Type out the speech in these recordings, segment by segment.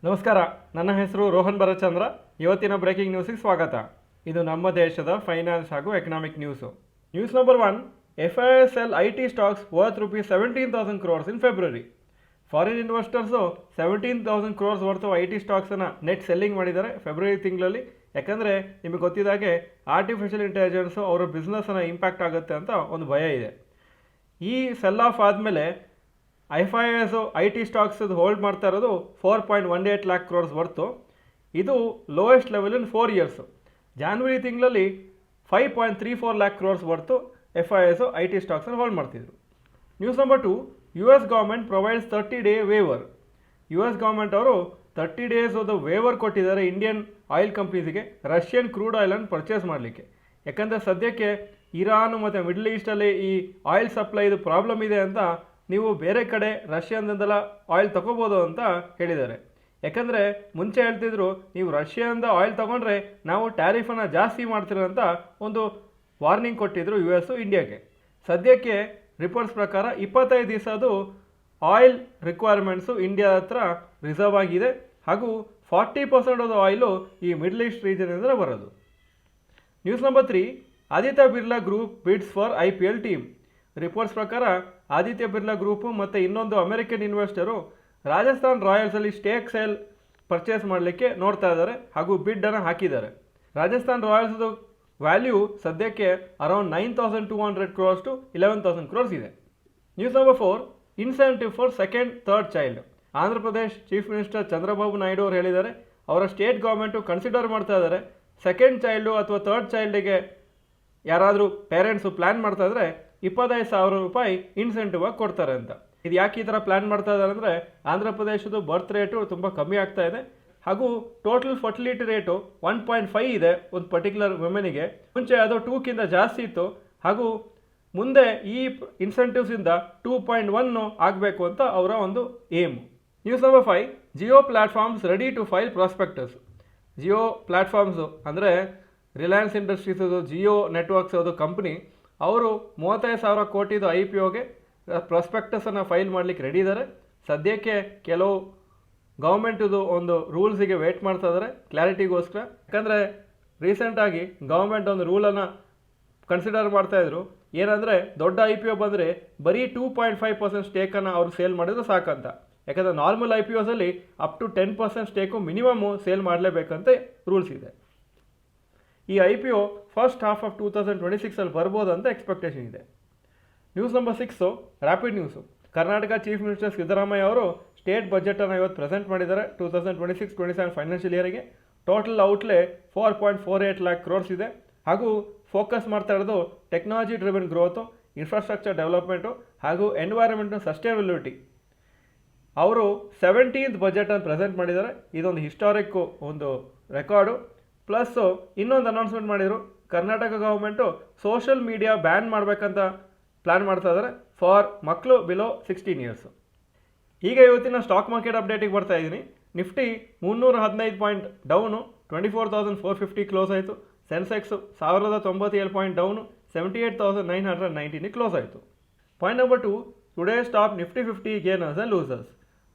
ನಮಸ್ಕಾರ, ನನ್ನ ಹೆಸರು ರೋಹನ್ ಭರಚಂದ್ರ. ಇವತ್ತಿನ ಬ್ರೇಕಿಂಗ್ ನ್ಯೂಸಿಗೆ ಸ್ವಾಗತ. ಇದು ನಮ್ಮ ದೇಶದ ಫೈನಾನ್ಸ್ ಹಾಗೂ economic news. News number 1, FISL IT stocks worth rupees 17,000 crores in February. Foreign investors 17,000 crores worth IT ಸ್ಟಾಕ್ಸನ್ನು ನೆಟ್ ಸೆಲ್ಲಿಂಗ್ ಮಾಡಿದ್ದಾರೆ ಫೆಬ್ರವರಿ ತಿಂಗಳಲ್ಲಿ. ಯಾಕಂದರೆ ನಿಮಗೆ ಗೊತ್ತಿದ್ದಾಗೆ ಆರ್ಟಿಫಿಷಿಯಲ್ ಇಂಟೆಲಿಜೆನ್ಸು ಅವರ ಬಿಸ್ನೆಸ್ಸನ್ನು ಇಂಪ್ಯಾಕ್ಟ್ ಆಗುತ್ತೆ ಅಂತ ಒಂದು ಭಯ ಇದೆ. ಈ ಸೆಲ್ ಆಫ್ ಆದಮೇಲೆ FIS IT ಸ್ಟಾಕ್ಸ್ ಹೋಲ್ಡ್ ಮಾಡ್ತಾ ಇರೋದು 4.18 lakh crores ವರ್ತು. ಇದು lowest level in 4 years. January ತಿಂಗಳಲ್ಲಿ 5.34 lakh crores worth FIS IT ಸ್ಟಾಕ್ಸನ್ನು ಹೋಲ್ಡ್ ಮಾಡ್ತಿದ್ರು. News number 2, US government provides 30-day waiver. US government ಅವರು 30 days ವೇವರ್ ಕೊಟ್ಟಿದ್ದಾರೆ Indian oil ಕಂಪ್ನೀಸಿಗೆ Russian crude ಆಯಿಲನ್ನು ಪರ್ಚೇಸ್ ಮಾಡಲಿಕ್ಕೆ. ಯಾಕಂದರೆ ಸದ್ಯಕ್ಕೆ ಇರಾನ್ ಮತ್ತು ಮಿಡ್ಲ್ ಈಸ್ಟಲ್ಲಿ ಈ ಆಯಿಲ್ ಸಪ್ಲೈದು ಪ್ರಾಬ್ಲಮ್ ಇದೆ ಅಂತ ನೀವು ಬೇರೆ ಕಡೆ ರಷ್ಯಾದಿಂದೆಲ್ಲ ಆಯಿಲ್ ತಗೋಬೋದು ಅಂತ ಹೇಳಿದ್ದಾರೆ. ಯಾಕಂದರೆ ಮುಂಚೆ ಹೇಳ್ತಿದ್ರು ನೀವು ರಷ್ಯಾದಿಂದ ಆಯಿಲ್ ತೊಗೊಂಡ್ರೆ ನಾವು ಟ್ಯಾರಿಫನ್ನು ಜಾಸ್ತಿ ಮಾಡ್ತೀರ ಅಂತ ಒಂದು ವಾರ್ನಿಂಗ್ ಕೊಟ್ಟಿದ್ರು US ಇಂಡಿಯಾಗೆ. ಸದ್ಯಕ್ಕೆ ರಿಪೋರ್ಟ್ಸ್ ಪ್ರಕಾರ 25 ದಿವಸದ್ದು ಆಯಿಲ್ ರಿಕ್ವೈರ್ಮೆಂಟ್ಸು ಇಂಡಿಯಾ ಹತ್ರ ರಿಸರ್ವ್ ಆಗಿದೆ. ಹಾಗೂ 40% ಆಯಿಲು ಈ ಮಿಡ್ಲ್ ಈಸ್ಟ್ ರೀಜನಿಂದ ಬರೋದು. News number 3, Aditya Birla group bids for IPL team. Reports ಪ್ರಕಾರ ಆದಿತ್ಯ ಬಿರ್ಲಾ ಗ್ರೂಪು ಮತ್ತು ಇನ್ನೊಂದು ಅಮೆರಿಕನ್ ಇನ್ವೆಸ್ಟರು ರಾಜಸ್ಥಾನ್ ರಾಯಲ್ಸಲ್ಲಿ ಸ್ಟೇಕ್ ಸೇಲ್ ಪರ್ಚೇಸ್ ಮಾಡಲಿಕ್ಕೆ ನೋಡ್ತಾ ಇದ್ದಾರೆ ಹಾಗೂ ಬಿಡ್ಡನ್ನು ಹಾಕಿದ್ದಾರೆ. ರಾಜಸ್ಥಾನ್ ರಾಯಲ್ಸ್ದು ವ್ಯಾಲ್ಯೂ ಸದ್ಯಕ್ಕೆ ಅರೌಂಡ್ 9,200 crores to 11,000 crores ಇದೆ. News number 4, incentive for second third child. Andhra Pradesh chief minister Chandrababu Naidu ಅವರು ಹೇಳಿದ್ದಾರೆ ಅವರ ಸ್ಟೇಟ್ ಗೌರ್ಮೆಂಟು ಕನ್ಸಿಡರ್ ಮಾಡ್ತಾ ಇದ್ದಾರೆ ಸೆಕೆಂಡ್ ಚೈಲ್ಡು ಅಥವಾ ಥರ್ಡ್ ಚೈಲ್ಡಿಗೆ ಯಾರಾದರೂ ಪೇರೆಂಟ್ಸು ಪ್ಲ್ಯಾನ್ ಮಾಡ್ತಾ ಇದ್ರೆ 25,000 ರೂಪಾಯಿ ಇನ್ಸೆಂಟಿವ್ ಆಗಿ ಕೊಡ್ತಾರೆ ಅಂತ. ಇದು ಯಾಕೆ ಈ ಥರ ಪ್ಲ್ಯಾನ್ ಮಾಡ್ತಾ ಇದ್ದಾರೆ ಅಂದರೆ ಆಂಧ್ರ ಪ್ರದೇಶದ ಬರ್ತ್ ರೇಟು ತುಂಬ ಕಮ್ಮಿ ಆಗ್ತಾ ಇದೆ ಹಾಗೂ ಟೋಟಲ್ ಫರ್ಟಿಲಿಟಿ ರೇಟು 1.5 ಇದೆ ಒಂದು ಪರ್ಟಿಕ್ಯುಲರ್ ವುಮೆನಿಗೆ. ಮುಂಚೆ ಅದು 2ಕ್ಕಿಂತ ಜಾಸ್ತಿ ಇತ್ತು ಹಾಗೂ ಮುಂದೆ ಈ ಇನ್ಸೆಂಟಿವ್ಸಿಂದ 2.1 ಆಗಬೇಕು ಅಂತ ಅವರ ಒಂದು aim. News number 5, Jio platforms ready to file prospectus. Jio platforms ಅಂದರೆ ರಿಲಯನ್ಸ್ ಇಂಡಸ್ಟ್ರೀಸದು ಜಿಯೋ ನೆಟ್ವರ್ಕ್ಸ್ ಅದು ಕಂಪ್ನಿ, ಅವರು 35,000 ಕೋಟಿದು IPOಗೆ ಪ್ರಾಸ್ಪೆಕ್ಟಸನ್ನು ಫೈಲ್ ಮಾಡಲಿಕ್ಕೆ ರೆಡಿ ಇದ್ದಾರೆ. ಸದ್ಯಕ್ಕೆ ಕೆಲವು ಗೌರ್ಮೆಂಟದು ಒಂದು ರೂಲ್ಸಿಗೆ ವೇಟ್ ಮಾಡ್ತಾ ಇದ್ದಾರೆ ಕ್ಲಾರಿಟಿಗೋಸ್ಕರ. ಯಾಕಂದರೆ ರೀಸೆಂಟಾಗಿ ಗೌರ್ಮೆಂಟ್ ಒಂದು ರೂಲನ್ನು ಕನ್ಸಿಡರ್ ಮಾಡ್ತಾಯಿದ್ರು, ಏನಂದರೆ ದೊಡ್ಡ IPO ಬಂದರೆ ಬರೀ 2.5% ಸ್ಟೇಕನ್ನು ಅವರು ಸೇಲ್ ಮಾಡಿದ್ರೆ ಸಾಕಂತ. ಯಾಕಂದರೆ ನಾರ್ಮಲ್ IPOಸಲ್ಲಿ up to 10% stake minimum sale ಮಾಡಲೇಬೇಕಂತ ರೂಲ್ಸ್ ಇದೆ. ಈ IPO ಫಸ್ಟ್ ಹಾಫ್ ಆಫ್ 2026 ಬರ್ಬೋದು ಅಂತ ಎಕ್ಸ್ಪೆಕ್ಟೇಷನ್ ಇದೆ. News number 6, rapid news. Karnataka chief minister Siddaramaiah ಅವರು ಸ್ಟೇಟ್ ಬಜೆಟನ್ನು ಇವತ್ತು ಪ್ರೆಸೆಂಟ್ ಮಾಡಿದ್ದಾರೆ 2026-27 ಫೈನಾನ್ಷಿಯಲ್ ಇಯರಿಗೆ. ಟೋಟಲ್ ಔಟ್ಲೇ 4.48 lakh crores ಇದೆ ಹಾಗೂ ಫೋಕಸ್ ಮಾಡ್ತಾ ಇರೋದು technology driven growth, infrastructure development ಹಾಗೂ ಎನ್ವೈರನ್ಮೆಂಟ್ನ ಸಸ್ಟೈನಬಿಲಿಟಿ. ಅವರು 17th ಬಜೆಟನ್ನು ಪ್ರೆಸೆಂಟ್ ಮಾಡಿದ್ದಾರೆ. ಇದೊಂದು ಹಿಸ್ಟಾರಿಕ್ಕು ಒಂದು ರೆಕಾರ್ಡು. ಪ್ಲಸ್ಸು ಇನ್ನೊಂದು ಅನೌನ್ಸ್ಮೆಂಟ್ ಮಾಡಿದರು, Karnataka government social media ban ಮಾಡಬೇಕಂತ ಪ್ಲ್ಯಾನ್ ಮಾಡ್ತಾ ಇದ್ದಾರೆ ಫಾರ್ ಮಕ್ಕಳು ಬಿಲೋ 16 years. ಈಗ ಇವತ್ತಿನ ಸ್ಟಾಕ್ ಮಾರ್ಕೆಟ್ ಅಪ್ಡೇಟಿಗೆ ಬರ್ತಾ ಇದ್ದೀನಿ. ನಿಫ್ಟಿ 315 ಪಾಯಿಂಟ್ ಡೌನು 24,450 ಕ್ಲೋಸ್ ಆಯಿತು. ಸೆನ್ಸೆಕ್ಸು 1,097 ಪಾಯಿಂಟ್ ಡೌನು 78,919 ಕ್ಲೋಸ್ ಆಯಿತು. Point number 2, today's top Nifty 50 gainers and losers.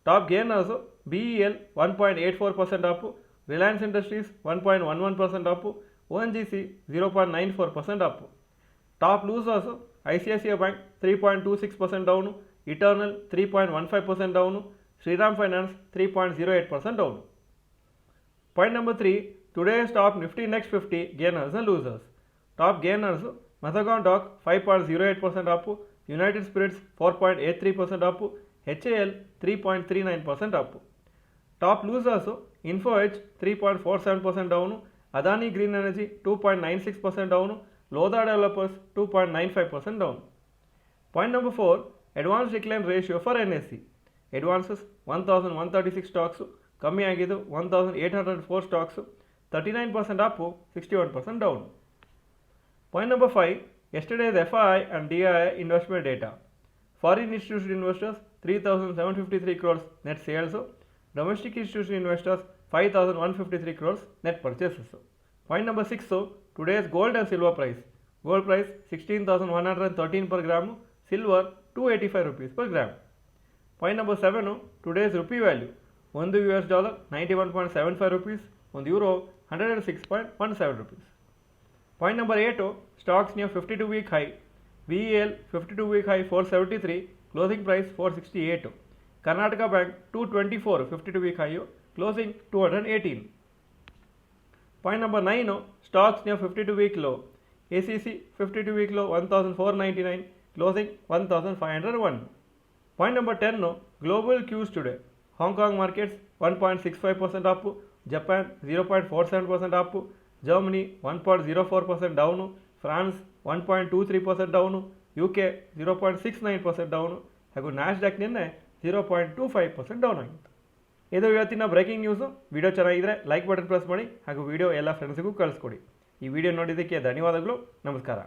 Top gainers BEL 1.84% up, Reliance Industries 1.11% up, ONGC 0.94% up. Top losers ICICI bank 3.26% down, Eternal 3.15% down, Shriram finance 3.08% down. Point number 3, today's top Nifty next 50 gainers and losers. Top gainers Mazagon dock 5.08% up, United Spirits 4.83% up, HAL 3.39% Appu. Top losers Info Edge 3.47% down, Adani green energy 2.96% down, Lodha developers 2.95% down. Point number 4, advance decline ratio for NSE. Advances 1,136 stocks, ಕಮ್ಮಿ ಆಗಿದ್ದು 1,804 stocks, 39% up, 61% down. Point number 5, yesterday's FII and DII investment data. Foreign institution investors 3,753 crores net sales, domestic institution investors 5,153 crores net purchases. Point number 6, today's gold and silver price. Gold price 16,113 per gram, silver 285 rupees per gram. Point number 7, today's rupee value. ಒಂದು $91.75 rupees, ಒಂದು euro 106.17 rupees. Point number 8, stocks near 52-week high. VEL 52-week high 473, closing price 468. Karnataka Bank 224, 52-week high, closing 218. Point number 9, stocks near 52-week low. ACC 52-week low 1499, closing 1501. Point number 10, global cues today. Hong Kong markets 1.65% up, Japan 0.47% up, Germany 1.04% down, France 1.23% down, UK 0.69% down ಹಾಗೂ Nasdaq ನಿನ್ನೆ 0.25% down ಆಗಿತ್ತು. ಇದು ಇವತ್ತಿನ breaking news. Video ಚೆನ್ನಾಗಿದ್ದರೆ like button press ಮಾಡಿ ಹಾಗೂ video ಎಲ್ಲ ಫ್ರೆಂಡ್ಸಿಗೂ ಕಳಿಸ್ಕೊಡಿ. ಈ ವಿಡಿಯೋ ನೋಡಿದ್ದಕ್ಕೆ ಧನ್ಯವಾದಗಳು. ನಮಸ್ಕಾರ.